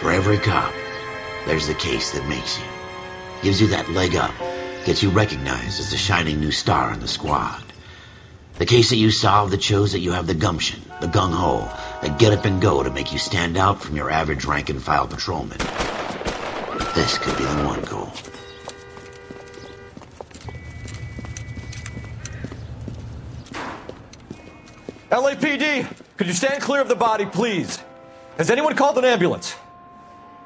For every cop, there's the case that makes you. Gives you that leg up. Gets you recognized as the shining new star in the squad. The case that you solve that shows that you have the gumption, the gung-ho, the get up and go to make you stand out from your average rank-and-file patrolman. This could be the one goal. LAPD, could you stand clear of the body, please? Has anyone called an ambulance?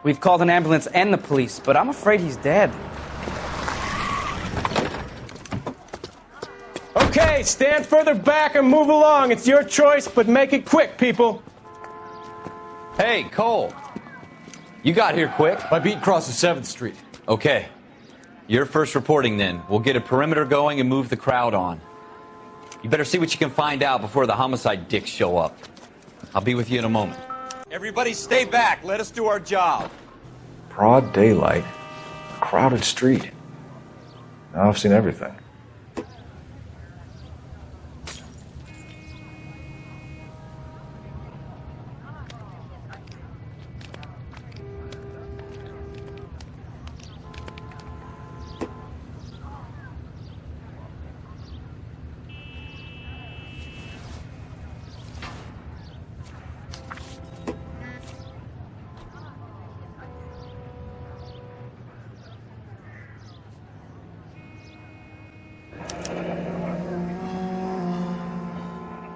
We've called an ambulance and the police, but I'm afraid he's dead. Okay, stand further back and move along. It's your choice, but make it quick, people. Hey, Cole. You got here quick. My beat crosses 7th Street. Okay. You're first reporting then. We'll get a perimeter going and move the crowd on. You better see what you can find out before the homicide dicks show up. I'll be with you in a moment. Everybody stay back. Let us do our job. Broad daylight. A crowded street. Now I've seen everything.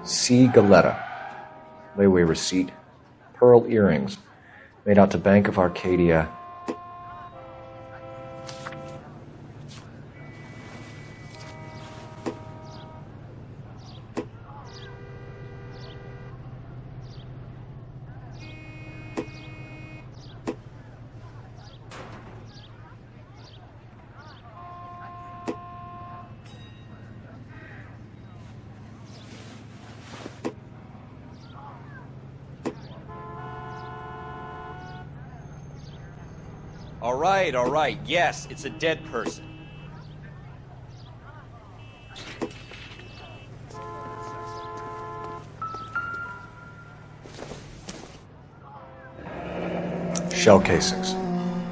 C. Galetta. Layaway receipt. Pearl earrings. Made out to Bank of Arcadia. All right. Yes, it's a dead person. Shell casings.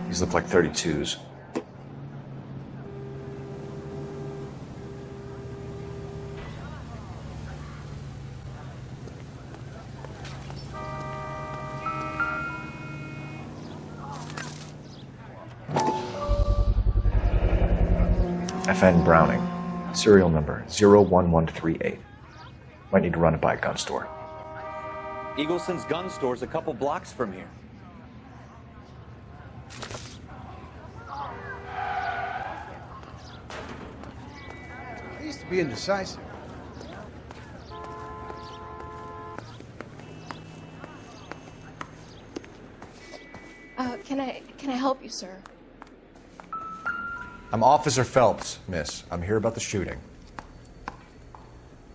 These look like 32s. FN Browning. Serial number 01138. Might need to run it by a gun store. Eagleson's gun store's a couple blocks from here. I used to be indecisive. Can I help you, sir? I'm Officer Phelps, miss. I'm here about the shooting.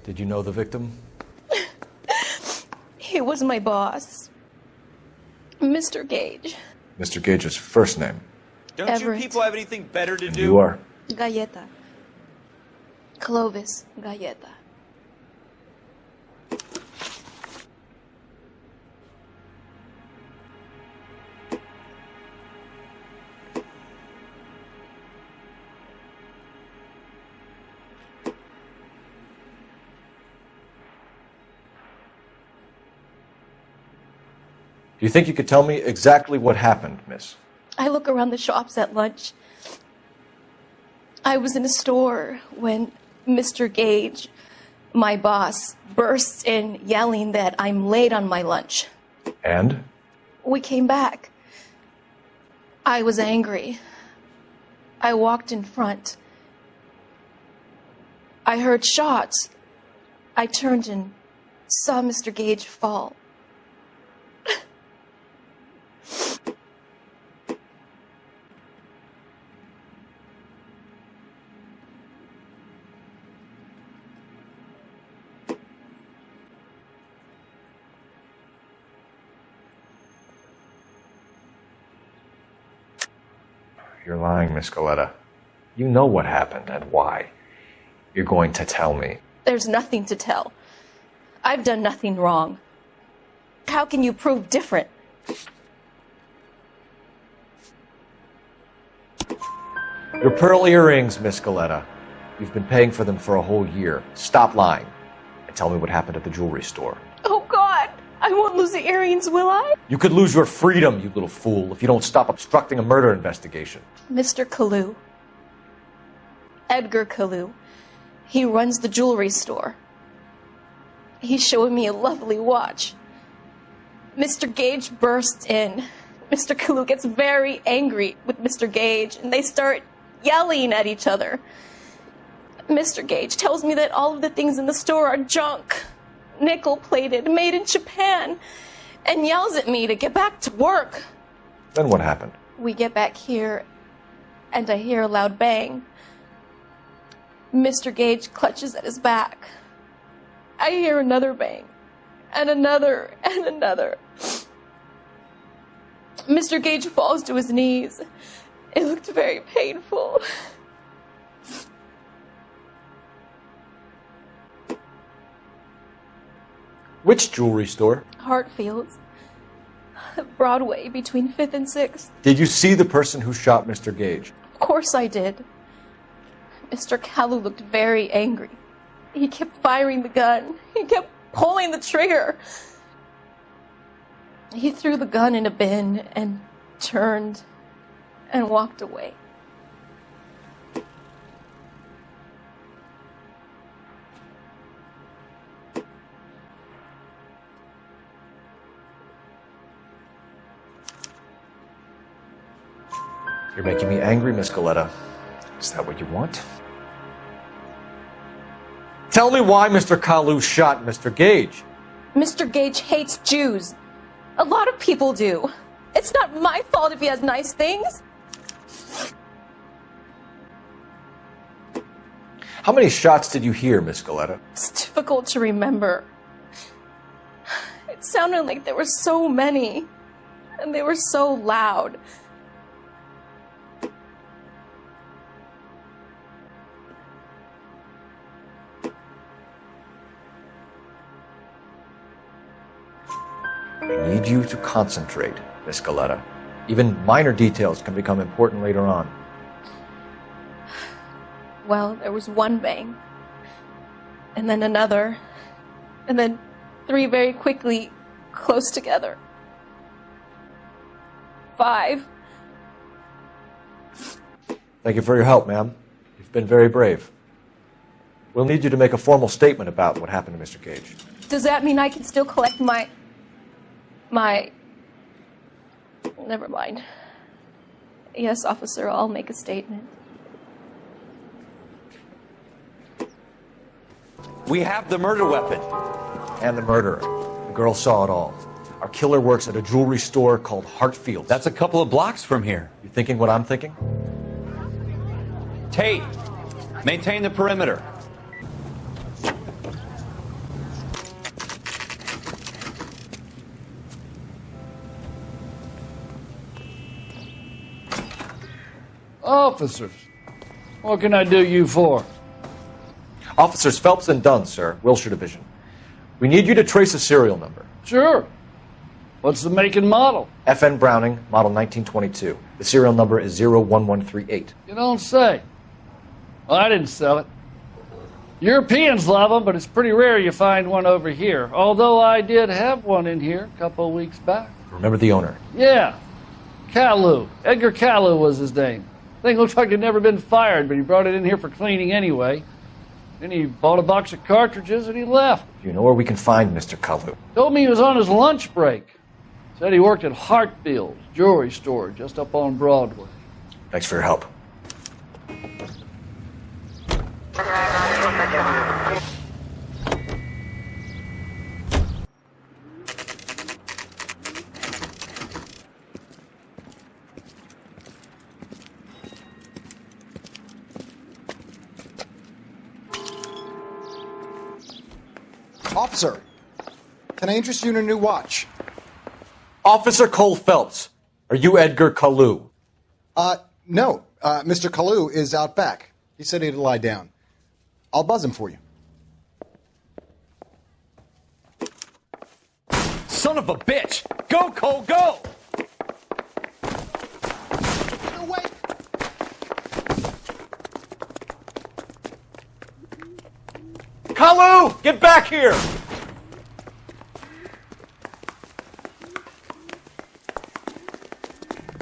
Did you know the victim? He was my boss, Mr. Gage. Mr. Gage's first name. Don't Everett. you people have anything better to do? You are. Galleta. Clovis Galleta. Do you think you could tell me exactly what happened, miss? I look around the shops at lunch. I was in a store when Mr. Gage, my boss, bursts in yelling that I'm late on my lunch. And? We came back. I was angry. I walked in front. I heard shots. I turned and saw Mr. Gage fall. You're lying, Miss Galetta. You know what happened and why. You're going to tell me. There's nothing to tell. I've done nothing wrong. How can you prove different? Your pearl earrings, Miss Galetta. You've been paying for them for a whole year. Stop lying and tell me what happened at the jewelry store. Oh, God. I won't lose the earrings, will I? You could lose your freedom, you little fool, if you don't stop obstructing a murder investigation. Mr. Kalu. Edgar Kalu. He runs the jewelry store. He's showing me a lovely watch. Mr. Gage bursts in. Mr. Kalu gets very angry with Mr. Gage, and they start yelling at each other. Mr. Gage tells me that all of the things in the store are junk, nickel-plated, made in Japan, and yells at me to get back to work. Then what happened? We get back here, and I hear a loud bang. Mr. Gage clutches at his back. I hear another bang, and another, and another. Mr. Gage falls to his knees. It looked very painful. Which jewelry store? Hartfield's. Broadway, between 5th and 6th. Did you see the person who shot Mr. Gage? Of course I did. Mr. Kalu looked very angry. He kept firing the gun. He kept pulling the trigger. He threw the gun in a bin and turned and walked away. You're making me angry, Miss Galetta. Is that what you want? Tell me why Mr. Kalu shot Mr. Gage. Mr. Gage hates Jews. A lot of people do. It's not my fault if he has nice things. How many shots did you hear, Miss Galetta? It's difficult to remember. It sounded like there were so many, and they were so loud. I need you to concentrate, Miss Galetta. Even minor details can become important later on. Well, there was one bang, and then another, and then 3 very quickly, close together. 5. Thank you for your help, ma'am. You've been very brave. We'll need you to make a formal statement about what happened to Mr. Gage. Does that mean I can still collect my... Never mind. Yes, officer, I'll make a statement. We have the murder weapon. And the murderer. The girl saw it all. Our killer works at a jewelry store called Hartfield's. That's a couple of blocks from here. You thinking what I'm thinking? Tate, maintain the perimeter. Officers, what can I do you for? Officers Phelps and Dunn, sir, Wilshire Division. We need you to trace a serial number. Sure. What's the make and model? FN Browning, model 1922. The serial number is 01138. You don't say. Well, I didn't sell it. Europeans love them, but it's pretty rare you find one over here. Although I did have one in here a couple of weeks back. Remember the owner? Yeah. Kalu. Edgar Kalu was his name. Thing looks like it'd never been fired, but he brought it in here for cleaning anyway. Then he bought a box of cartridges and he left. Do you know where we can find Mr. Kalu? Told me he was on his lunch break. Said he worked at Hartfield's jewelry store just up on Broadway. Thanks for your help. Officer, can I interest you in a new watch? Officer Cole Phelps, are you Edgar Kalu? No. Mr. Kalu is out back. He said he'd lie down. I'll buzz him for you. Son of a bitch! Go, Cole, go! Wait! Kalu, get back here!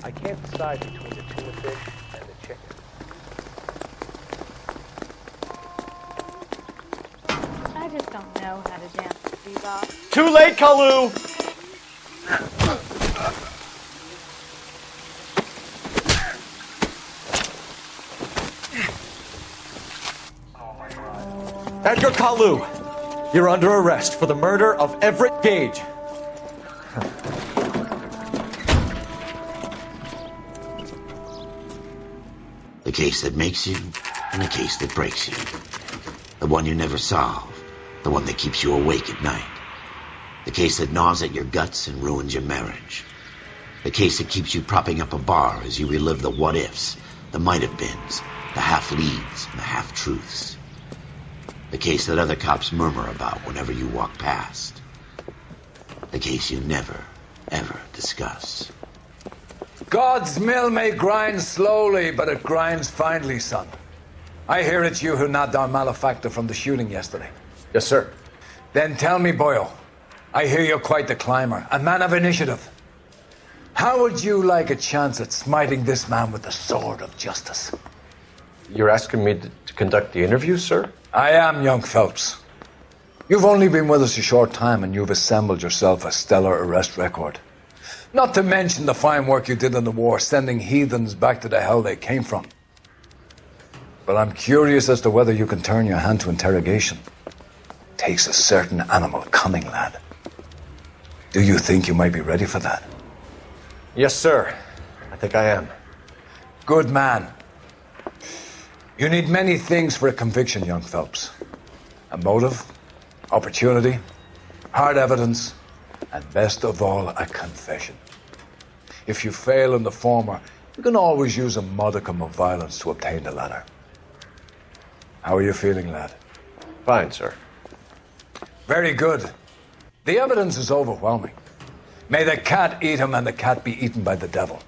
I can't decide between the tuna fish and the chicken. I just don't know how to dance bebop. Too late, Kalu! Edgar Kalu, you're under arrest for the murder of Everett Gage. The case that makes you, and the case that breaks you. The one you never solve, the one that keeps you awake at night. The case that gnaws at your guts and ruins your marriage. The case that keeps you propping up a bar as you relive the what-ifs, the might-have-beens, the half-leads, and the half-truths. The case that other cops murmur about whenever you walk past. The case you never, ever discuss. God's mill may grind slowly, but it grinds finely, son. I hear it's you who nabbed our malefactor from the shooting yesterday. Yes, sir. Then tell me, Boyle, I hear you're quite the climber, a man of initiative. How would you like a chance at smiting this man with the sword of justice? You're asking me to conduct the interview, sir? I am, young Phelps. You've only been with us a short time and you've assembled yourself a stellar arrest record. Not to mention the fine work you did in the war, sending heathens back to the hell they came from. But I'm curious as to whether you can turn your hand to interrogation. Takes a certain animal cunning, lad. Do you think you might be ready for that? Yes, sir. I think I am. Good man. You need many things for a conviction, young Phelps. A motive, opportunity, hard evidence, and best of all, a confession. If you fail in the former, you can always use a modicum of violence to obtain the latter. How are you feeling, lad? Fine, sir. Very good. The evidence is overwhelming. May the cat eat him and the cat be eaten by the devil.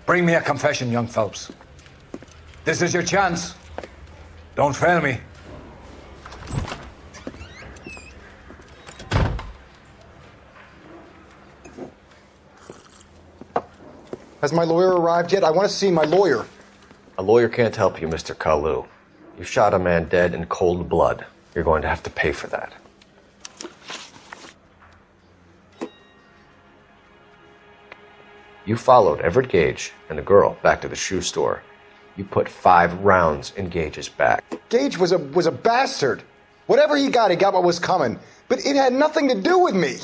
Bring me a confession, young Phelps. This is your chance. Don't fail me. Has my lawyer arrived yet? I want to see my lawyer. A lawyer can't help you, Mr. Kalu. You shot a man dead in cold blood. You're going to have to pay for that. You followed Everett Gage and the girl back to the shoe store. You put 5 rounds in Gage's back. Gage was a bastard. Whatever he got what was coming. But it had nothing to do with me.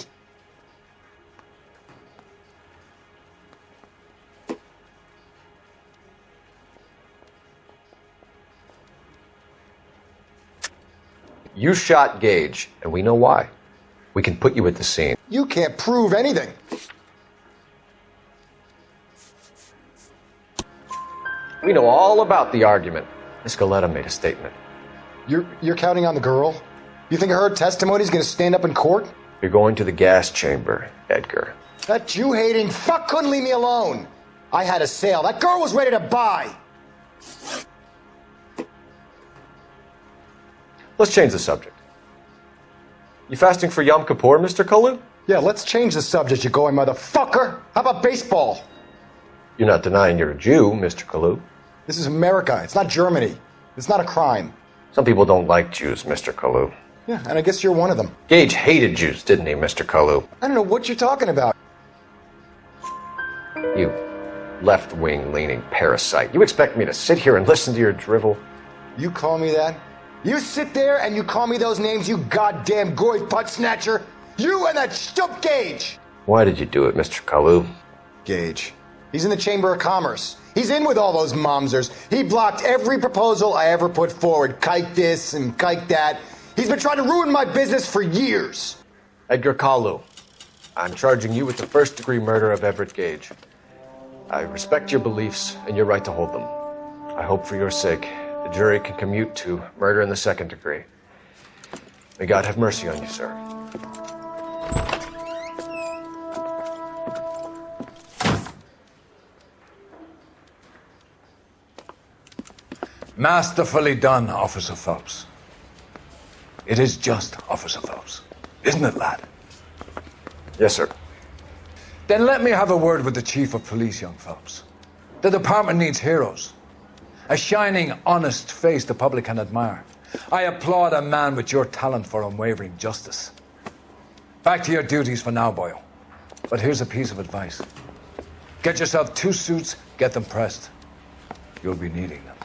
You shot Gage, and we know why. We can put you at the scene. You can't prove anything. We know all about the argument. Miss Galetta made a statement. You're counting on the girl? You think her testimony is going to stand up in court? You're going to the gas chamber, Edgar. That Jew-hating fuck couldn't leave me alone. I had a sale. That girl was ready to buy. Let's change the subject. You fasting for Yom Kippur, Mr. Kalu? Yeah, let's change the subject, you going motherfucker. How about baseball? You're not denying you're a Jew, Mr. Kalu. This is America. It's not Germany. It's not a crime. Some people don't like Jews, Mr. Kalu. Yeah, and I guess you're one of them. Gage hated Jews, didn't he, Mr. Kalu? I don't know what you're talking about. You left-wing leaning parasite. You expect me to sit here and listen to your drivel? You call me that? You sit there and you call me those names, you goddamn goy butt snatcher? You and that stup Gage! Why did you do it, Mr. Kalu? Gage. He's in the Chamber of Commerce. He's in with all those momsers. He blocked every proposal I ever put forward. Kike this and kike that. He's been trying to ruin my business for years. Edgar Kalu, I'm charging you with the first-degree murder of Everett Gage. I respect your beliefs and your right to hold them. I hope for your sake the jury can commute to murder in the second degree. May God have mercy on you, sir. Masterfully done, Officer Phelps. It is just, Officer Phelps. Isn't it, lad? Yes, sir. Then let me have a word with the Chief of Police, young Phelps. The department needs heroes. A shining, honest face the public can admire. I applaud a man with your talent for unwavering justice. Back to your duties for now, boyo. But here's a piece of advice. Get yourself 2 suits, get them pressed. You'll be needing them.